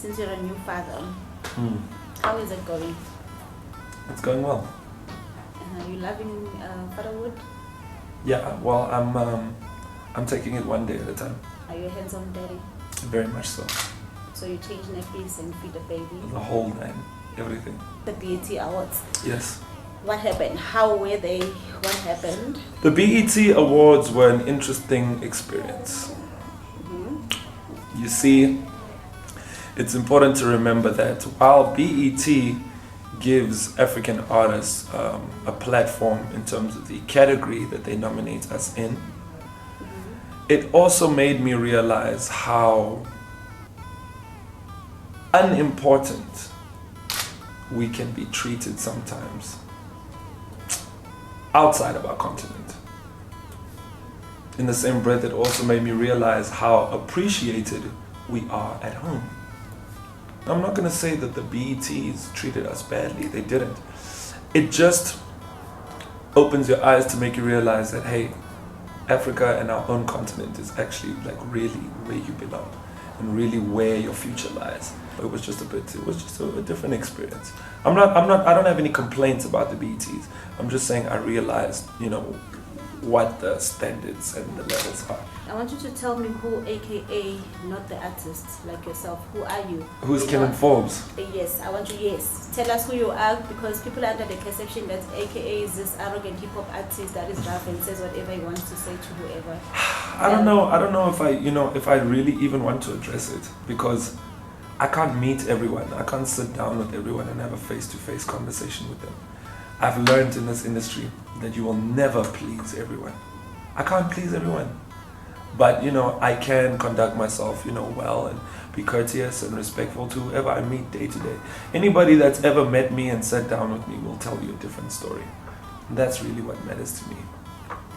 since you're a new father, Mm. how is it going? It's going well. Are you loving fatherhood? Yeah, well, I'm taking it one day at a time. Are you a hands-on daddy? Very much so. So you change nappies and feed the baby? The whole nine, everything. The BET Awards. Yes. What happened? How were they? What happened? The BET Awards were an interesting experience. Mm-hmm. You see, it's important to remember that while BET gives African artists a platform in terms of the category that they nominate us in, it also made me realize how unimportant we can be treated sometimes outside of our continent. In the same breath, it also made me realize how appreciated we are at home. I'm not going to say that the BETs treated us badly, they didn't. It just opens your eyes to make you realize that, hey, Africa and our own continent is actually like really where you belong and really where your future lies. It was just a different experience. I don't have any complaints about the BETs. I'm just saying I realized, what the standards and the levels are. I want you to tell me who, aka not the artist like yourself, who are you? Who's Kenan Forbes? Yes, I want you, yes. Tell us who you are, because people are under the perception that aka is this arrogant hip hop artist that is rough and says whatever he wants to say to whoever. I don't know if I really even want to address it, because I can't meet everyone. I can't sit down with everyone and have a face-to-face conversation with them. I've learned in this industry that you will never please everyone. I can't please everyone. But, I can conduct myself, well, and be courteous and respectful to whoever I meet day to day. Anybody that's ever met me and sat down with me will tell you a different story. And that's really what matters to me.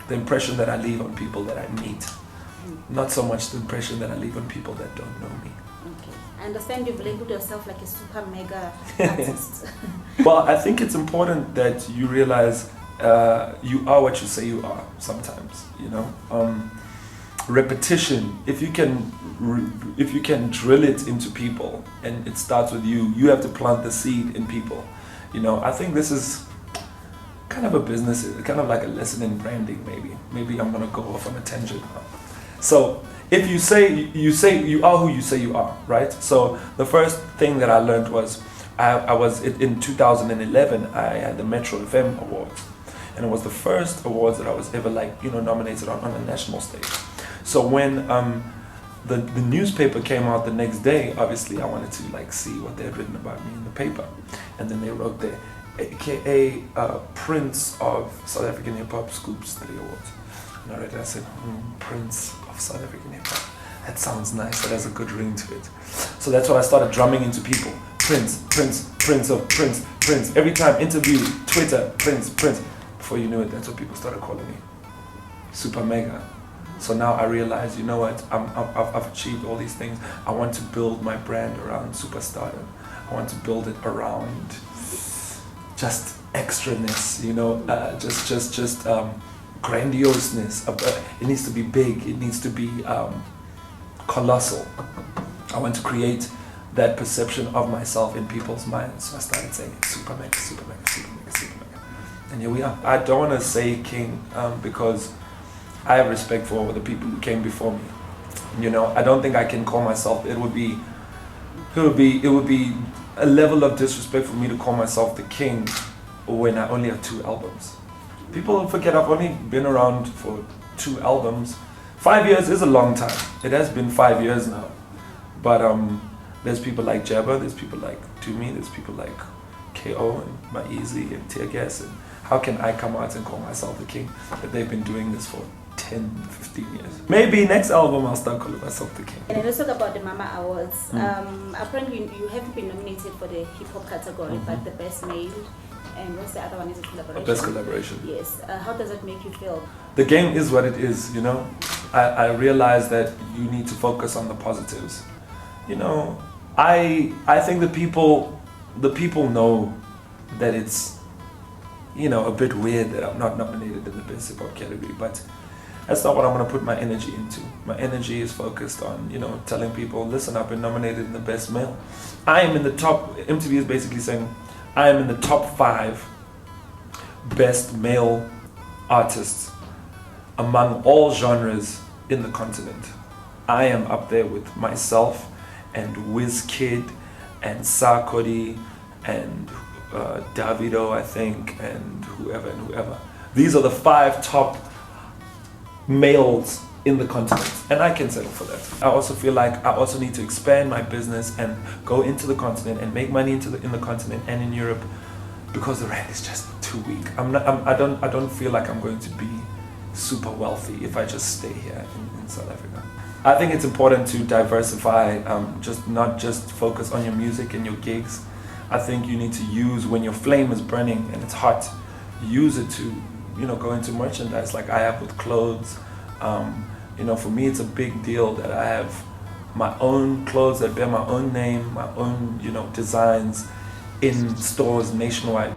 The impression that I leave on people that I meet. Not so much the impression that I leave on people that don't know me. Okay. I understand you've labeled yourself like a super mega artist. Well, I think it's important that you realize you are what you say you are sometimes, repetition, if you can drill it into people and it starts with you have to plant the seed in people. I think this is kind of a business, kind of like a lesson in branding. Maybe I'm gonna go off on a tangent now. So if you say you are who you say you are, right? So the first thing that I learned was I was in 2011 I had the Metro FM Awards, and it was the first awards that I was ever nominated on a national stage. So when the newspaper came out the next day, obviously I wanted to see what they had written about me in the paper, and then they wrote there, aka Prince of South African Hip Hop scoops 3 awards. And I read it, I said, Prince of South African Hip Hop. That sounds nice, that has a good ring to it. So that's what I started drumming into people. Prince. Every time, interview, Twitter, Prince. Before you knew it, that's what people started calling me. Super mega. So now I realize, you know what, I've achieved all these things. I want to build my brand around superstardom. I want to build it around just extraness, just grandioseness. It needs to be big. It needs to be colossal. I want to create that perception of myself in people's minds. So I started saying super mega. And here we are. I don't want to say king because I have respect for the people who came before me. I don't think I can call myself. It would be a level of disrespect for me to call myself the king when I only have 2 albums. People forget I've only been around for 2 albums. 5 years is a long time. It has been 5 years now. But there's people like Jabba, there's people like Tumi, there's people like KO and Maizi and Tear Gas. And how can I come out and call myself the king if they've been doing this for 10, 15 years? Maybe next album I'll start calling myself the king. And let's talk about the Mama Awards. Apparently you haven't been nominated for the hip hop category, but the best male. And what's the other one? Is a collaboration? Best collaboration. Yes. How does it make you feel? The game is what it is, I realize that you need to focus on the positives. I think the people know that it's, a bit weird that I'm not nominated in the best hip hop category, but That's not what I'm going to put my energy into. My energy is focused on, you know, telling people, listen, I've been nominated in the best male. I am in the top, MTV is basically saying, I am in the top 5 best male artists among all genres in the continent. I am up there with myself and Wizkid and Sarkodie and Davido, I think, and whoever. These are the 5 top males in the continent, and I can settle for that. I also feel like I also need to expand my business and go into the continent and make money in the continent and in Europe, because the rand is just too weak. I don't feel like I'm going to be super wealthy if I just stay here in South Africa. I think it's important to diversify, not just focus on your music and your gigs. I think you need to use, when your flame is burning and it's hot, use it to, you know, go into merchandise like I have with clothes. You know, for me it's a big deal that I have my own clothes that bear my own name, my own, you know, designs in stores nationwide.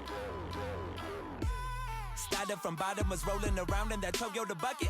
Started from bottom, was rolling around in that Toyota bucket.